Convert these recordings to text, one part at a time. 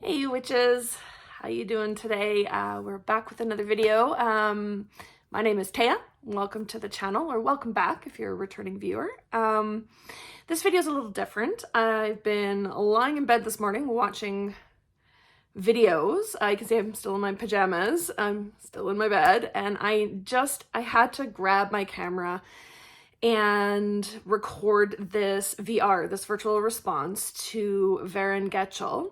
Hey witches, how you doing today? We're back with another video. My name is Taya. Welcome to the channel, or welcome back if you're a returning viewer. This video is a little different. I've been lying in bed this morning watching videos. You can see I'm still in my pajamas. I'm still in my bed, and I had to grab my camera and record this VR, this virtual response to Veryn.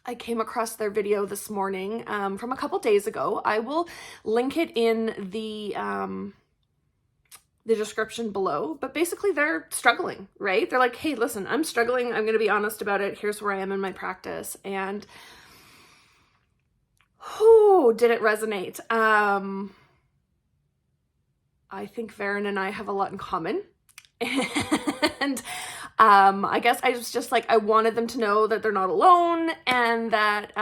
I came across their video this morning from a couple days ago. I will link it in the description below, but basically they're struggling, right? They're like, hey, listen, I'm struggling. I'm going to be honest about it. Here's where I am in my practice. And did it resonate? I think Veryn and I have a lot in common. And I guess I was just like, I wanted them to know that they're not alone, and that,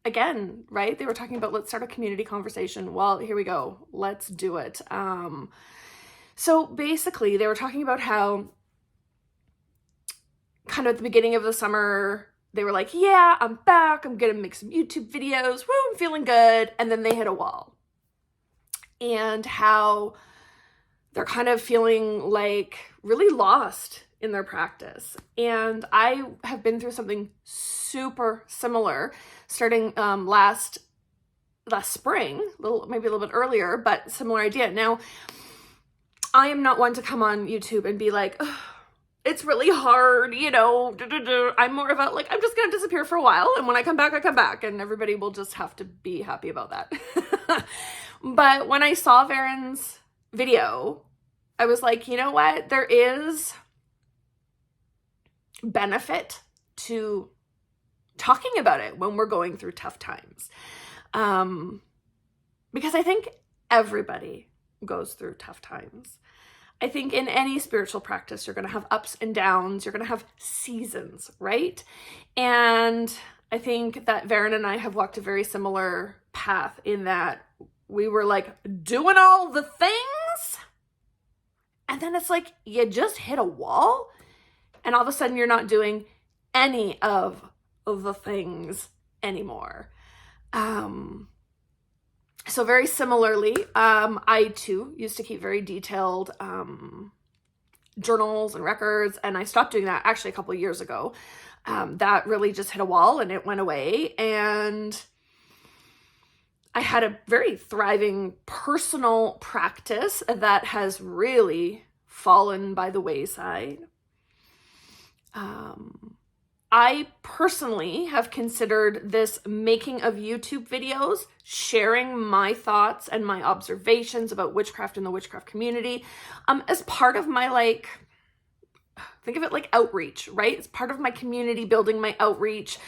again, right? They were talking about, let's start a community conversation. Well, here we go. Let's do it. So basically they were talking about how kind of at the beginning of the summer, they were like, yeah, I'm back. I'm going to make some YouTube videos. Woo, I'm feeling good. And then they hit a wall, and how they're kind of feeling like really lost in their practice. And I have been through something super similar starting last spring, maybe a little bit earlier, but similar idea. Now, I am not one to come on YouTube and be like, it's really hard, you know, I'm more about like, I'm just going to disappear for a while. And when I come back, and everybody will just have to be happy about that. But when I saw Veryn's video, I was like, you know what? There is benefit to talking about it when we're going through tough times. Because I think everybody goes through tough times. I think in any spiritual practice, you're going to have ups and downs. You're going to have seasons, right? And I think that Veryn and I have walked a very similar path in that we were like doing all the things, and then it's like you just hit a wall, and all of a sudden you're not doing any of the things anymore. So very similarly, I too used to keep very detailed journals and records, and I stopped doing that actually a couple of years ago. That really just hit a wall and it went away, and I had a very thriving personal practice that has really fallen by the wayside. I personally have considered this making of YouTube videos, sharing my thoughts and my observations about witchcraft and the witchcraft community, as part of my, like, think of it like outreach, right? It's part of my community building, my outreach.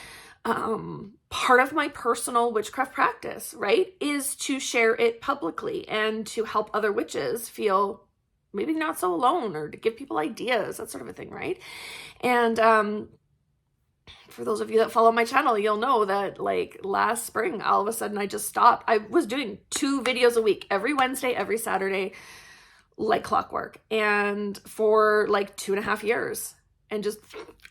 Part of my personal witchcraft practice, right, is to share it publicly and to help other witches feel maybe not so alone, or to give people ideas, that sort of a thing, right? And for those of you that follow my channel, you'll know that like last spring, all of a sudden I just stopped. I was doing 2 videos a week, every Wednesday, every Saturday, like clockwork, and for like 2.5 years. And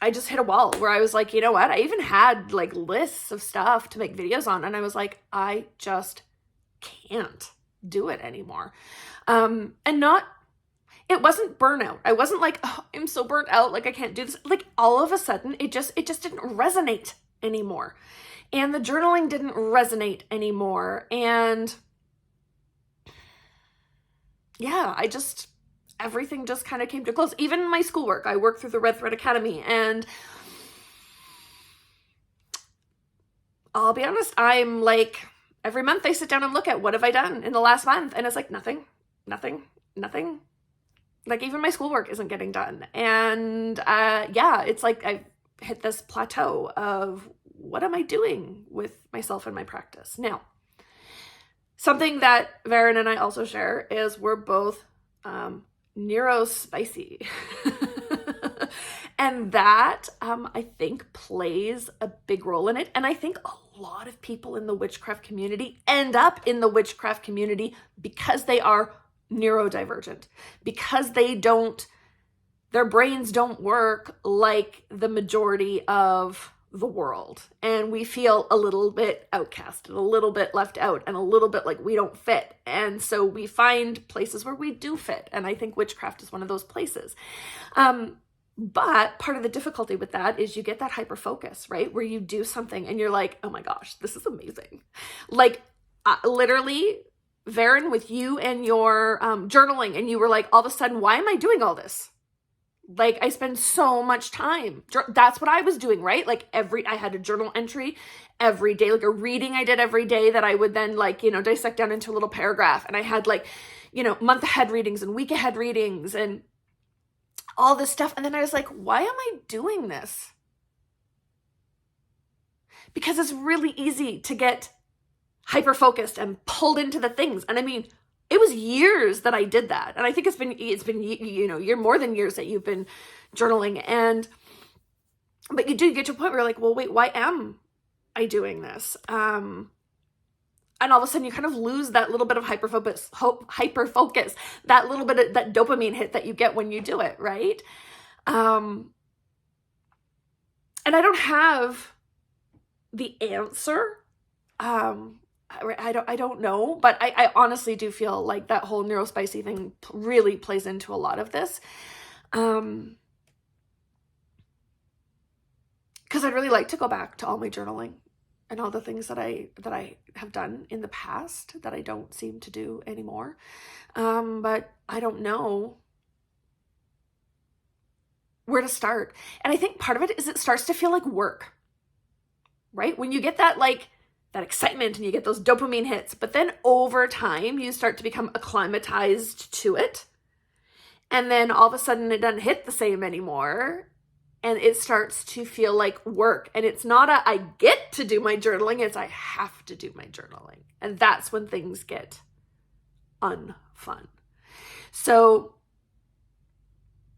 I just hit a wall where I was like, you know what? I even had like lists of stuff to make videos on, and I was like, I just can't do it anymore. It wasn't burnout. I wasn't like, oh, I'm so burnt out, like I can't do this. Like all of a sudden, it just didn't resonate anymore. And the journaling didn't resonate anymore. And yeah, everything just kind of came to a close. Even my schoolwork, I work through the Red Thread Academy, and I'll be honest, I'm like, every month I sit down and look at what have I done in the last month, and it's like nothing. Like even my schoolwork isn't getting done. And yeah, it's like I've hit this plateau of what am I doing with myself and my practice? Now, something that Veryn and I also share is we're both neurospicy. And that, I think, plays a big role in it. And I think a lot of people in the witchcraft community end up in the witchcraft community because they are neurodivergent, because they don't their brains don't work like the majority of the world. And we feel a little bit outcast and a little bit left out and a little bit like we don't fit. And so we find places where we do fit. And I think witchcraft is one of those places. But part of the difficulty with that is you get that hyper focus, right? Where you do something and you're like, oh my gosh, this is amazing. Like literally, Veryn, with you and your journaling, and you were like, all of a sudden, why am I doing all this? Like, I spend so much time. That's what I was doing, right? Like I had a journal entry every day, like a reading I did every day that I would then like, dissect down into a little paragraph. And I had like, month ahead readings and week ahead readings and all this stuff. And then I was like, why am I doing this? Because it's really easy to get hyper focused and pulled into the things. And I mean, it was years that I did that. And I think it's been, you're more than years that you've been journaling. But you do get to a point where you're like, well, wait, why am I doing this? And all of a sudden you kind of lose that little bit of hyper focus, that little bit of that dopamine hit that you get when you do it. Right. And I don't have the answer. I don't know, but I honestly do feel like that whole neurospicy thing really plays into a lot of this. Because I'd really like to go back to all my journaling and all the things that I have done in the past that I don't seem to do anymore. But I don't know where to start. And I think part of it is it starts to feel like work, right? When you get that excitement and you get those dopamine hits, but then over time you start to become acclimatized to it. And then all of a sudden it doesn't hit the same anymore. And it starts to feel like work. And it's not I get to do my journaling, it's I have to do my journaling. And that's when things get unfun. So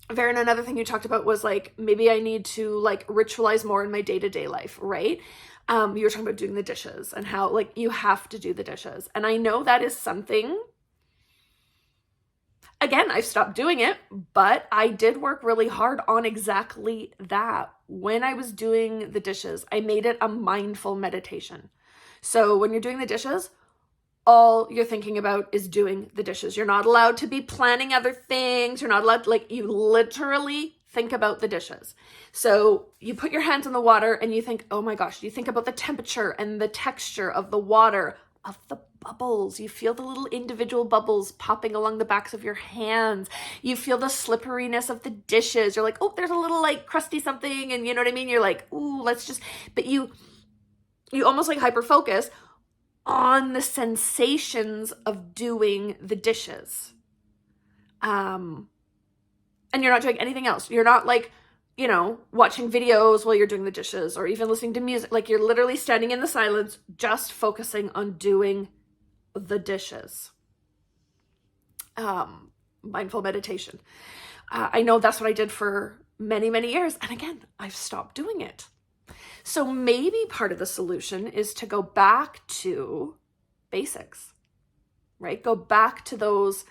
Veryn, another thing you talked about was like, maybe I need to like ritualize more in my day-to-day life, right? You were talking about doing the dishes and how like you have to do the dishes. And I know that is something, again, I've stopped doing it, but I did work really hard on exactly that. When I was doing the dishes, I made it a mindful meditation. So when you're doing the dishes, all you're thinking about is doing the dishes. You're not allowed to be planning other things. You're not allowed, you literally think about the dishes. So you put your hands in the water and you think, oh my gosh, you think about the temperature and the texture of the water, of the bubbles. You feel the little individual bubbles popping along the backs of your hands. You feel the slipperiness of the dishes. You're like, oh, there's a little like crusty something. And you know what I mean? You're like, ooh, but you almost like hyper focus on the sensations of doing the dishes. And you're not doing anything else. You're not like, watching videos while you're doing the dishes or even listening to music. Like you're literally standing in the silence, just focusing on doing the dishes. Mindful meditation. I know that's what I did for many, many years. And again, I've stopped doing it. So maybe part of the solution is to go back to basics, right? Go back to those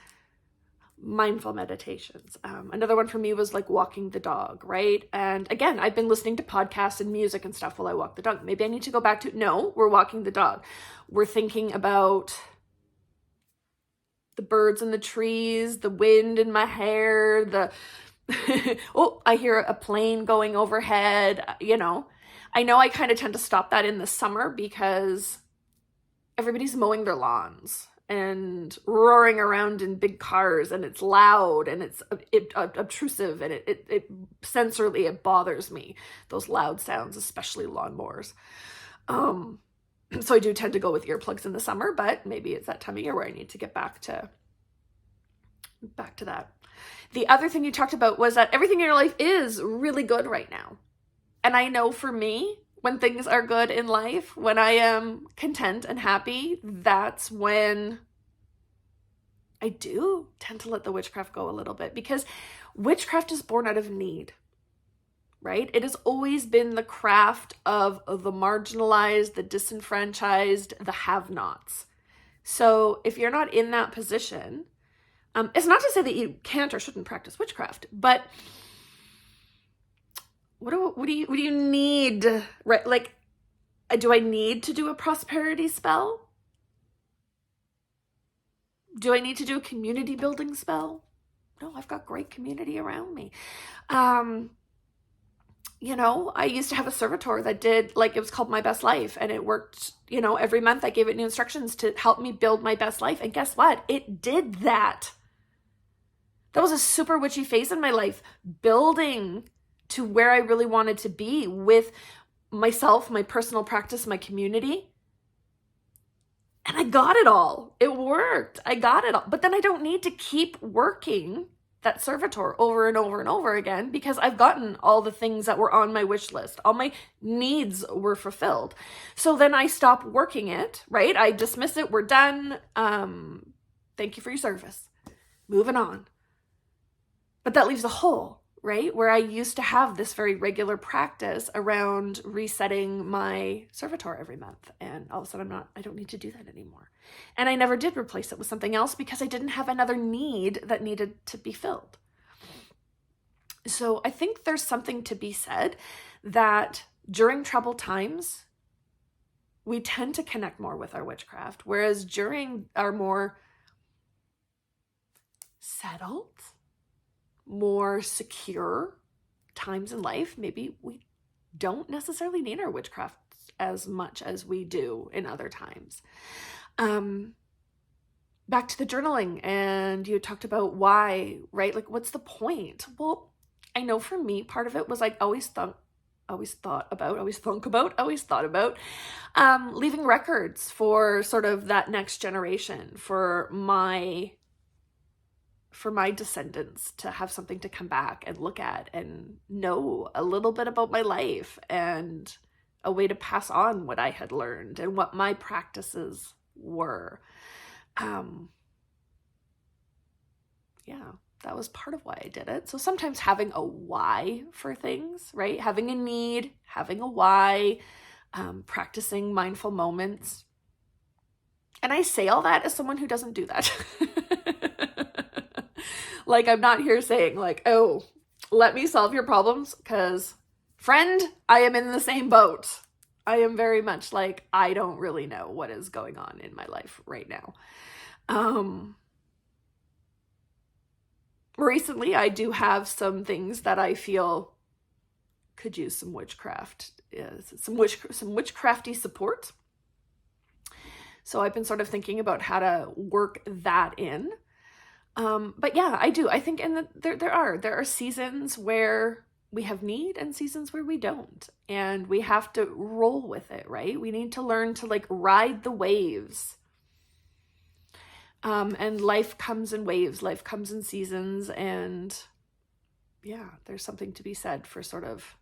mindful meditations. Another one for me was like walking the dog, right? And again, I've been listening to podcasts and music and stuff while I walk the dog. Maybe I need to go back to, no, we're walking the dog. We're thinking about the birds in the trees, the wind in my hair, oh, I hear a plane going overhead, I know I kind of tend to stop that in the summer because everybody's mowing their lawns and roaring around in big cars, and it's loud and it's obtrusive, and it sensorily, it bothers me, those loud sounds, especially lawnmowers. So I do tend to go with earplugs in the summer, but maybe it's that time of year where I need to get back to that. The other thing you talked about was that everything in your life is really good right now. And I know for me, when things are good in life, when I am content and happy, that's when I do tend to let the witchcraft go a little bit, because witchcraft is born out of need, right? It has always been the craft of the marginalized, the disenfranchised, the have-nots. So if you're not in that position, it's not to say that you can't or shouldn't practice witchcraft, but what do you need? Right? Like, do I need to do a prosperity spell? Do I need to do a community building spell? No, I've got great community around me. You know, I used to have a servitor that did, like, it was called My Best Life, and it worked, you know, every month I gave it new instructions to help me build my best life. And guess what? It did that. That was a super witchy phase in my life, building to where I really wanted to be with myself, my personal practice, my community. And I got it all. It worked. I got it all. But then I don't need to keep working that servitor over and over and over again, because I've gotten all the things that were on my wish list. All my needs were fulfilled. So then I stop working it, right? I dismiss it. We're done. Thank you for your service. Moving on. But that leaves a hole, right? Where I used to have this very regular practice around resetting my servitor every month. And all of a sudden I don't need to do that anymore. And I never did replace it with something else because I didn't have another need that needed to be filled. So I think there's something to be said that during troubled times, we tend to connect more with our witchcraft. Whereas during our more settled, more secure times in life, maybe we don't necessarily need our witchcraft as much as we do in other times. Back to the journaling, and you talked about why, right? Like, what's the point? Well, I know for me, part of it was like always thought about leaving records for sort of that next generation, for my descendants to have something to come back and look at and know a little bit about my life, and a way to pass on what I had learned and what my practices were. Yeah, that was part of why I did it. So sometimes having a why for things, right? Having a need, having a why, practicing mindful moments. And I say all that as someone who doesn't do that. Like, I'm not here saying like, oh, let me solve your problems, because friend, I am in the same boat. I am very much like, I don't really know what is going on in my life right now. Recently, I do have some things that I feel could use some witchcraft, some witchcrafty support. So I've been sort of thinking about how to work that in. But yeah, I do. I think there are seasons where we have need and seasons where we don't. And we have to roll with it, right? We need to learn to like ride the waves. And life comes in waves, life comes in seasons. And yeah, there's something to be said for sort of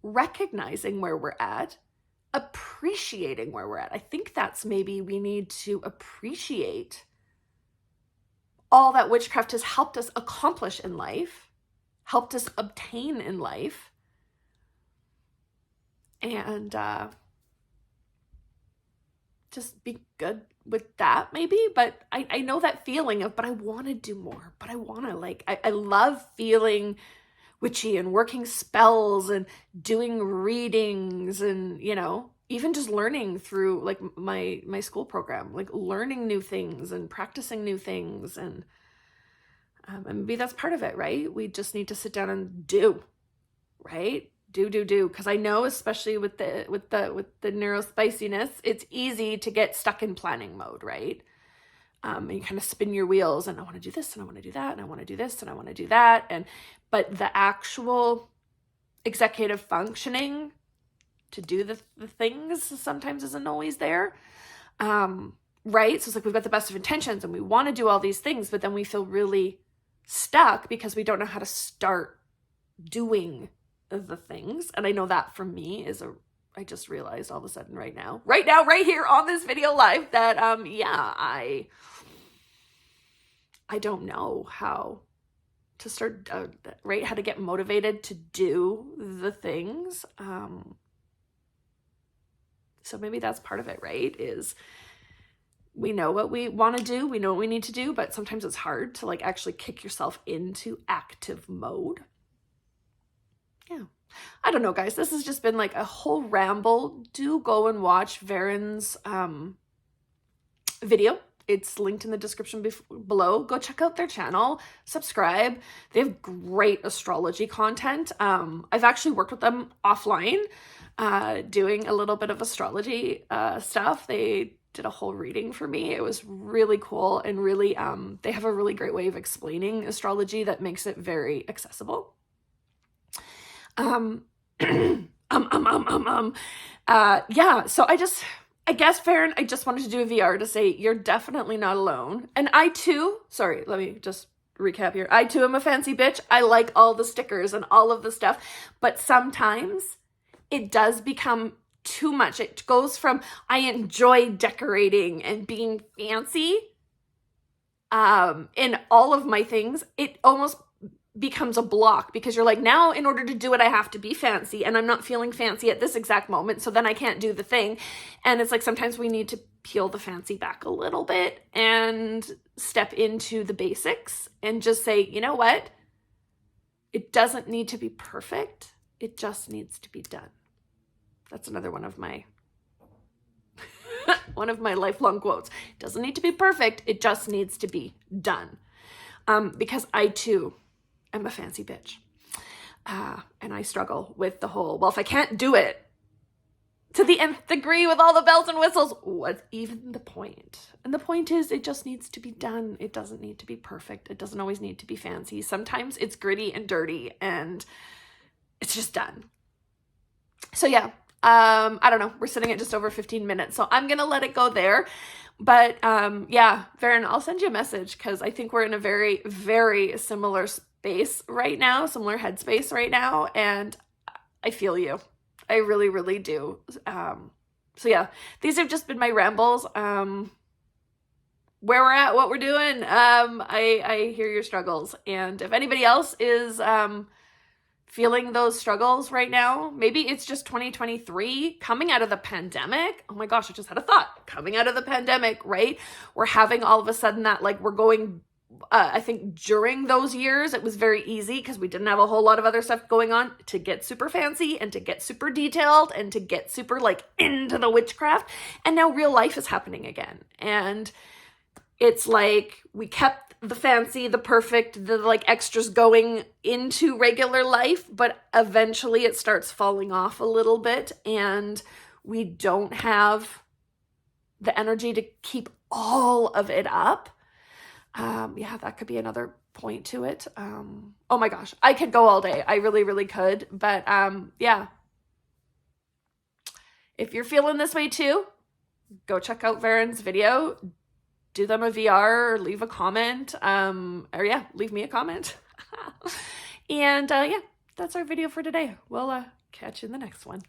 recognizing where we're at, appreciating where we're at. I think that's maybe we need to appreciate all that witchcraft has helped us accomplish in life, helped us obtain in life, and just be good with that maybe. But I know that feeling of, but I want to do more, but I want to like, I love feeling witchy and working spells and doing readings and, you know, even just learning through like my school program, like learning new things and practicing new things. And maybe that's part of it, right? We just need to sit down and do, right? Do. Because I know, especially with the neurospiciness, it's easy to get stuck in planning mode, right? And you kind of spin your wheels, and I want to do this, and I want to do that, and I want to do this, and I want to do that. But the actual executive functioning to do the things sometimes isn't always there. Right? So it's like we've got the best of intentions and we want to do all these things, but then we feel really stuck because we don't know how to start doing the things. And I know that for me I just realized all of a sudden right now, right here on this video live that, I don't know how to start, right? How to get motivated to do the things. So maybe that's part of it, right? Is we know what we want to do. We know what we need to do, but sometimes it's hard to like actually kick yourself into active mode. Yeah. I don't know, guys. This has just been like a whole ramble. Do go and watch Veryn's video. It's linked in the description below. Go check out their channel, subscribe. They have great astrology content. I've actually worked with them offline, doing a little bit of astrology stuff. They did a whole reading for me. It was really cool, and really, they have a really great way of explaining astrology that makes it very accessible. Yeah, so I guess, Veryn, I just wanted to do a VR to say you're definitely not alone. And I too, sorry, let me just recap here. I too am a fancy bitch. I like all the stickers and all of the stuff, but sometimes it does become too much. It goes from, I enjoy decorating and being fancy in all of my things. It almost becomes a block, because you're like, now in order to do it, I have to be fancy, and I'm not feeling fancy at this exact moment, so then I can't do the thing. And it's like, sometimes we need to peel the fancy back a little bit and step into the basics and just say, you know what? It doesn't need to be perfect. It just needs to be done. That's another one of my lifelong quotes. It doesn't need to be perfect. It just needs to be done. Because I too am a fancy bitch. And I struggle with the whole, well, if I can't do it to the nth degree with all the bells and whistles, what's even the point? And the point is, it just needs to be done. It doesn't need to be perfect. It doesn't always need to be fancy. Sometimes it's gritty and dirty, and it's just done. So yeah, I don't know. We're sitting at just over 15 minutes, so I'm going to let it go there. But yeah, Veryn, I'll send you a message, because I think we're in a very, very similar space right now, similar headspace right now, and I feel you. I really, really do. So yeah, these have just been my rambles. Where we're at, what we're doing. I hear your struggles, and if anybody else is feeling those struggles right now, maybe it's just 2023 coming out of the pandemic. Oh my gosh, I just had a thought. Coming out of the pandemic, right? We're having all of a sudden that, like, we're going, I think during those years, it was very easy because we didn't have a whole lot of other stuff going on to get super fancy and to get super detailed and to get super like into the witchcraft. And now real life is happening again. And it's like we kept the fancy, the perfect, the like extras going into regular life, but eventually it starts falling off a little bit, and we don't have the energy to keep all of it up. Yeah, that could be another point to it. Oh my gosh, I could go all day. I really, really could. But yeah, if you're feeling this way too, go check out Veryn's video. Do them a VR, or leave a comment, or yeah, leave me a comment. And yeah, that's our video for today. We'll catch you in the next one.